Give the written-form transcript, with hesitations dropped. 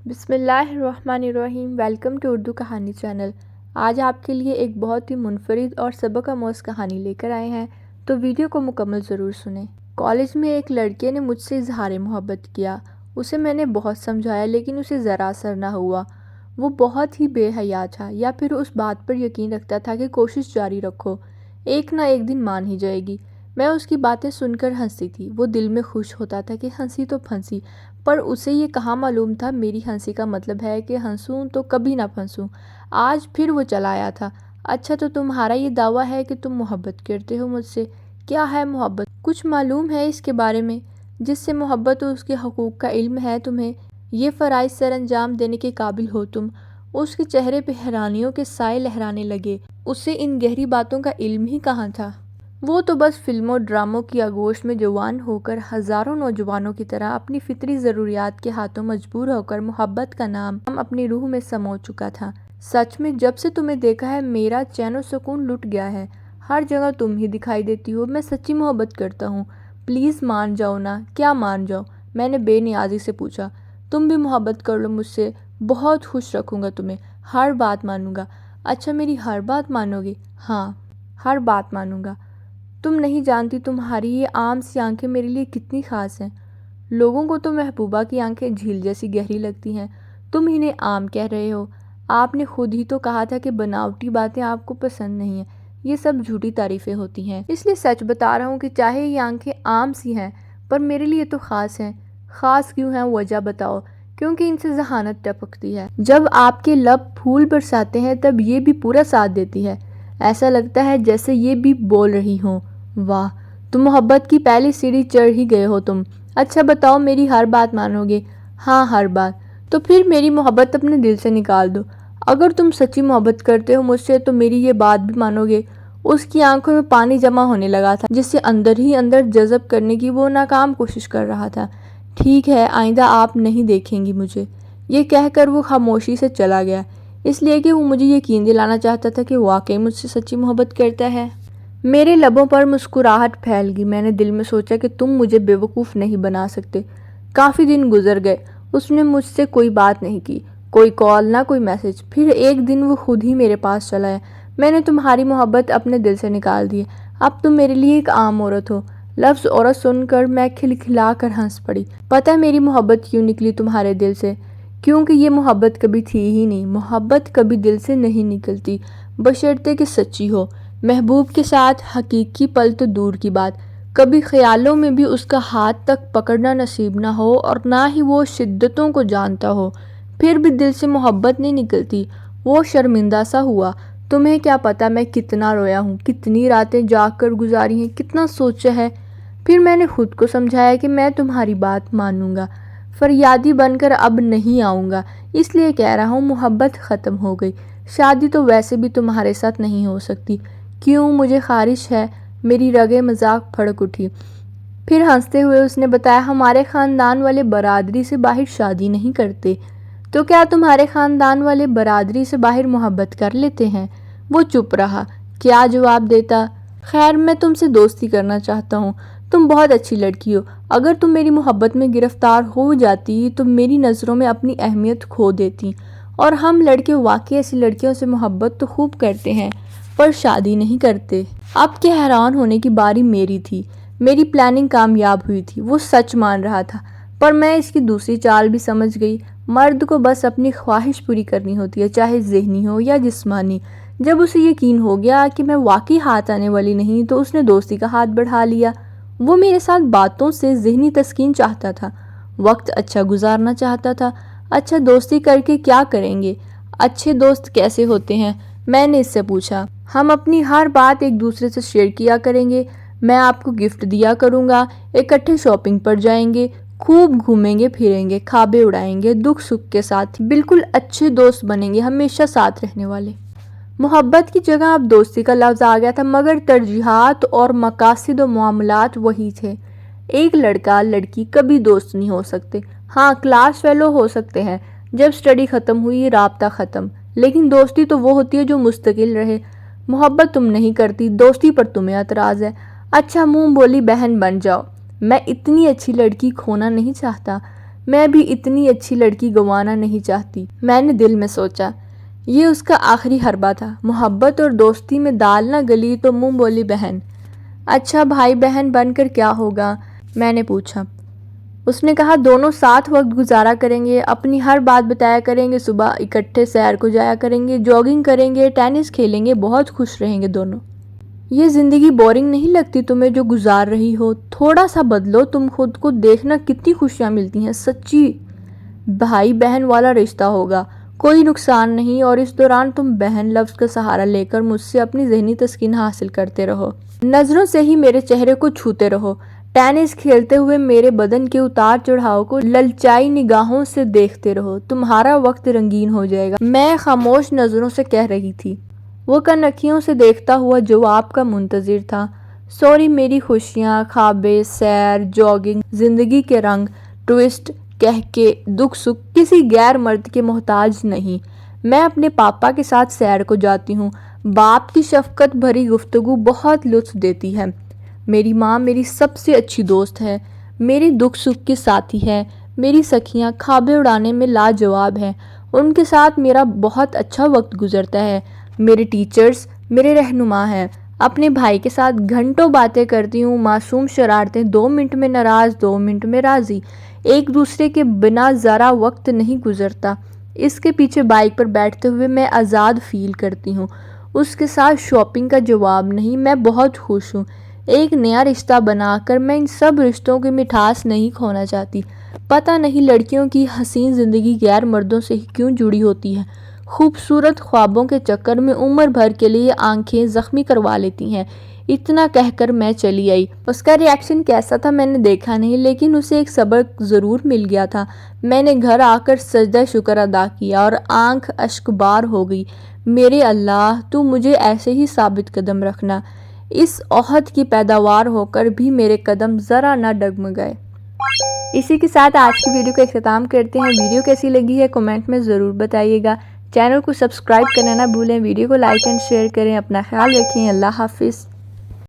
بسم اللہ الرحمن الرحیم۔ ویلکم ٹو اردو کہانی چینل۔ آج آپ کے لیے ایک بہت ہی منفرد اور سبق آموز کہانی لے کر آئے ہیں، تو ویڈیو کو مکمل ضرور سنیں۔ کالج میں ایک لڑکے نے مجھ سے اظہار محبت کیا۔ اسے میں نے بہت سمجھایا لیکن اسے ذرا اثر نہ ہوا۔ وہ بہت ہی بے حیا تھا، یا پھر اس بات پر یقین رکھتا تھا کہ کوشش جاری رکھو، ایک نہ ایک دن مان ہی جائے گی۔ میں اس کی باتیں سن کر ہنستی تھی۔ وہ دل میں خوش ہوتا تھا کہ ہنسی تو پھنسی، پر اسے یہ کہاں معلوم تھا میری ہنسی کا مطلب ہے کہ ہنسوں تو کبھی نہ پھنسوں۔ آج پھر وہ چلا آیا تھا۔ اچھا، تو تمہارا یہ دعویٰ ہے کہ تم محبت کرتے ہو مجھ سے؟ کیا ہے محبت؟ کچھ معلوم ہے اس کے بارے میں؟ جس سے محبت اور اس کے حقوق کا علم ہے تمہیں، یہ فرائض سر انجام دینے کے قابل ہو تم؟ اس کے چہرے پہ حیرانیوں کے سائے لہرانے لگے۔ اسے ان گہری باتوں کا علم ہی کہاں تھا؟ وہ تو بس فلموں ڈراموں کی آغوش میں جوان ہو کر ہزاروں نوجوانوں کی طرح اپنی فطری ضروریات کے ہاتھوں مجبور ہو کر محبت کا نام اپنی روح میں سمو چکا تھا۔ سچ میں جب سے تمہیں دیکھا ہے میرا چین و سکون لٹ گیا ہے۔ ہر جگہ تم ہی دکھائی دیتی ہو۔ میں سچی محبت کرتا ہوں، پلیز مان جاؤ نا۔ کیا مان جاؤ؟ میں نے بے نیازی سے پوچھا۔ تم بھی محبت کر لو مجھ سے، بہت خوش رکھوں گا تمہیں، ہر بات مانوں گا۔ اچھا، میری ہر بات مانو گے؟ ہاں، ہر بات مانوں گا۔ تم نہیں جانتی تمہاری یہ عام سی آنکھیں میرے لیے کتنی خاص ہیں۔ لوگوں کو تو محبوبہ کی آنکھیں جھیل جیسی گہری لگتی ہیں، تم انہیں عام کہہ رہے ہو۔ آپ نے خود ہی تو کہا تھا کہ بناوٹی باتیں آپ کو پسند نہیں ہیں، یہ سب جھوٹی تعریفیں ہوتی ہیں۔ اس لیے سچ بتا رہا ہوں کہ چاہے یہ آنکھیں عام سی ہیں، پر میرے لیے تو خاص ہیں۔ خاص کیوں ہیں وجہ بتاؤ؟ کیونکہ ان سے ذہانت ٹپکتی ہے۔ جب آپ کے لب پھول برساتے ہیں تب یہ بھی پورا ساتھ دیتی ہے۔ ایسا لگتا ہے جیسے یہ بھی بول رہی ہوں۔ واہ، تم محبت کی پہلی سیڑھی چڑھ ہی گئے ہو تم۔ اچھا بتاؤ، میری ہر بات مانو گے؟ ہاں، ہر بات۔ تو پھر میری محبت اپنے دل سے نکال دو۔ اگر تم سچی محبت کرتے ہو مجھ سے تو میری یہ بات بھی مانو گے؟ اس کی آنکھوں میں پانی جمع ہونے لگا تھا، جسے اندر ہی اندر جذب کرنے کی وہ ناکام کوشش کر رہا تھا۔ ٹھیک ہے، آئندہ آپ نہیں دیکھیں گی مجھے۔ یہ کہہ کر وہ خاموشی سے چلا گیا، اس لیے کہ وہ مجھے یقین دلانا چاہتا تھا کہ واقعی مجھ سے سچی محبت کرتا ہے۔ میرے لبوں پر مسکراہٹ پھیل گئی۔ میں نے دل میں سوچا کہ تم مجھے بیوقوف نہیں بنا سکتے۔ کافی دن گزر گئے، اس نے مجھ سے کوئی بات نہیں کی، کوئی کال نہ کوئی میسج۔ پھر ایک دن وہ خود ہی میرے پاس چلا آیا۔ میں نے تمہاری محبت اپنے دل سے نکال دی ہے، اب تم میرے لیے ایک عام عورت ہو۔ لفظ عورت سن کر میں کھلکھلا کر ہنس پڑی۔ پتہ ہے میری محبت کیوں نکلی تمہارے دل سے؟ کیونکہ یہ محبت کبھی تھی ہی نہیں۔ محبت کبھی دل سے نہیں نکلتی، بشرطے کہ سچی ہو۔ محبوب کے ساتھ حقیقی پل تو دور کی بات، کبھی خیالوں میں بھی اس کا ہاتھ تک پکڑنا نصیب نہ ہو اور نہ ہی وہ شدتوں کو جانتا ہو، پھر بھی دل سے محبت نہیں نکلتی۔ وہ شرمندہ سا ہوا۔ تمہیں کیا پتا میں کتنا رویا ہوں، کتنی راتیں جاگ کر گزاری ہیں، کتنا سوچا ہے۔ پھر میں نے خود کو سمجھایا کہ میں تمہاری بات مانوں گا، فریادی بن کر اب نہیں آؤں گا۔ اس لیے کہہ رہا ہوں، محبت ختم ہو گئی۔ شادی تو ویسے بھی تمہارے ساتھ نہیں ہو سکتی۔ کیوں؟ مجھے خارش ہے۔ میری رگیں مذاق پھڑک اٹھی۔ پھر ہنستے ہوئے اس نے بتایا، ہمارے خاندان والے برادری سے باہر شادی نہیں کرتے۔ تو کیا تمہارے خاندان والے برادری سے باہر محبت کر لیتے ہیں؟ وہ چپ رہا۔ کیا جواب دیتا؟ خیر، میں تم سے دوستی کرنا چاہتا ہوں۔ تم بہت اچھی لڑکی ہو۔ اگر تم میری محبت میں گرفتار ہو جاتی تو میری نظروں میں اپنی اہمیت کھو دیتی، اور ہم لڑکے واقعی ایسی لڑکیوں سے محبت تو خوب کرتے ہیں، پر شادی نہیں کرتے۔ اب کہ حیران ہونے کی باری میری تھی۔ میری پلاننگ کامیاب ہوئی تھی۔ وہ سچ مان رہا تھا، پر میں اس کی دوسری چال بھی سمجھ گئی۔ مرد کو بس اپنی خواہش پوری کرنی ہوتی ہے، چاہے ذہنی ہو یا جسمانی۔ جب اسے یقین ہو گیا کہ میں واقعی ہاتھ آنے والی نہیں تو اس نے دوستی کا ہاتھ بڑھا لیا۔ وہ میرے ساتھ باتوں سے ذہنی تسکین چاہتا تھا، وقت اچھا گزارنا چاہتا تھا۔ اچھا، دوستی کر کے کیا کریں گے؟ اچھے دوست کیسے ہوتے ہیں؟ میں نے اس سے پوچھا۔ ہم اپنی ہر بات ایک دوسرے سے شیئر کیا کریں گے، میں آپ کو گفٹ دیا کروں گا، اکٹھے شاپنگ پر جائیں گے، خوب گھومیں گے پھریں گے، خوابیں اڑائیں گے، دکھ سکھ کے ساتھ بالکل اچھے دوست بنیں گے، ہمیشہ ساتھ رہنے والے۔ محبت کی جگہ اب دوستی کا لفظ آ گیا تھا، مگر ترجیحات اور مقاصد و معاملات وہی تھے۔ ایک لڑکا لڑکی کبھی دوست نہیں ہو سکتے۔ ہاں، کلاس فیلو ہو سکتے ہیں، جب سٹڈی ختم ہوئی رابطہ ختم، لیکن دوستی تو وہ ہوتی ہے جو مستقل رہے۔ محبت تم نہیں کرتی، دوستی پر تمہیں اعتراض ہے۔ اچھا، منہ بولی بہن بن جاؤ۔ میں اتنی اچھی لڑکی کھونا نہیں چاہتا۔ میں بھی اتنی اچھی لڑکی گنوانا نہیں چاہتی۔ میں نے دل میں سوچا، یہ اس کا آخری حربہ تھا۔ محبت اور دوستی میں دال نہ گلی تو منہ بولی بہن۔ اچھا بھائی بہن بن کر کیا ہوگا؟ میں نے پوچھا۔ اس نے کہا دونوں ساتھ وقت گزارا کریں گے، اپنی ہر بات بتایا کریں گے، صبح اکٹھے سیر کو جایا کریں گے، جاگنگ کریں گے، ٹینس کھیلیں گے، بہت خوش رہیں گے دونوں۔ یہ زندگی بورنگ نہیں لگتی تمہیں جو گزار رہی ہو؟ تھوڑا سا بدلو، تم خود کو دیکھنا کتنی خوشیاں ملتی ہیں۔ سچی بھائی بہن والا رشتہ ہوگا، کوئی نقصان نہیں، اور اس دوران تم بہن لفظ کا سہارا لے کر مجھ سے اپنی ذہنی تسکین حاصل کرتے رہو، نظروں سے ہی میرے چہرے کو چھوتے رہو، ٹینس کھیلتے ہوئے میرے بدن کے اتار چڑھاؤ کو للچائی نگاہوں سے دیکھتے رہو، تمہارا وقت رنگین ہو جائے گا۔ میں خاموش نظروں سے کہہ رہی تھی، وہ کنکھیوں سے دیکھتا ہوا جواب کا منتظر تھا۔ سوری، میری خوشیاں، خوابیں، سیر، جاگنگ، زندگی کے رنگ، ٹوئسٹ کہہ کے دکھ سکھ کسی غیر مرد کے محتاج نہیں۔ میں اپنے پاپا کے ساتھ سیر کو جاتی ہوں۔ باپ کی شفقت بھری گفتگو بہت لطف دیتی ہے۔ میری ماں میری سب سے اچھی دوست ہے، میری دکھ سکھ کی ساتھی ہے، میری سکھیاں خوابیں اڑانے میں لاجواب ہیں، ان کے ساتھ میرا بہت اچھا وقت گزرتا ہے۔ میرے ٹیچرز میرے رہنما ہیں۔ اپنے بھائی کے ساتھ گھنٹوں باتیں کرتی ہوں، معصوم شرارتیں، 2 منٹ میں ناراض، 2 منٹ میں راضی، ایک دوسرے کے بنا ذرا وقت نہیں گزرتا۔ اس کے پیچھے بائک پر بیٹھتے ہوئے میں آزاد فیل کرتی ہوں۔ اس کے ساتھ شاپنگ کا جواب نہیں، میں بہت خوش ہوں۔ ایک نیا رشتہ بنا کر میں ان سب رشتوں کی مٹھاس نہیں کھونا چاہتی۔ پتہ نہیں لڑکیوں کی حسین زندگی غیر مردوں سے ہی کیوں جڑی ہوتی ہے، خوبصورت خوابوں کے چکر میں عمر بھر کے لیے آنکھیں زخمی کروا لیتی ہیں۔ اتنا کہہ کر میں چلی آئی۔ اس کا ری ایکشن کیسا تھا میں نے دیکھا نہیں، لیکن اسے ایک سبق ضرور مل گیا تھا۔ میں نے گھر آ کر سجدہ شکر ادا کیا اور آنکھ اشک بار ہو گئی۔ میرے اللہ، تو مجھے ایسے ہی ثابت قدم رکھنا۔ اس عہد کی پیداوار ہو کر بھی میرے قدم ذرا نہ ڈگمگائے۔ اسی کے ساتھ آج کی ویڈیو کا اختتام کرتے ہیں۔ ویڈیو کیسی لگی ہے کمنٹ میں ضرور بتائیے گا۔ چینل کو سبسکرائب کرنا نہ بھولیں، ویڈیو کو لائک اینڈ شیئر کریں۔ اپنا خیال رکھیں۔ اللہ حافظ۔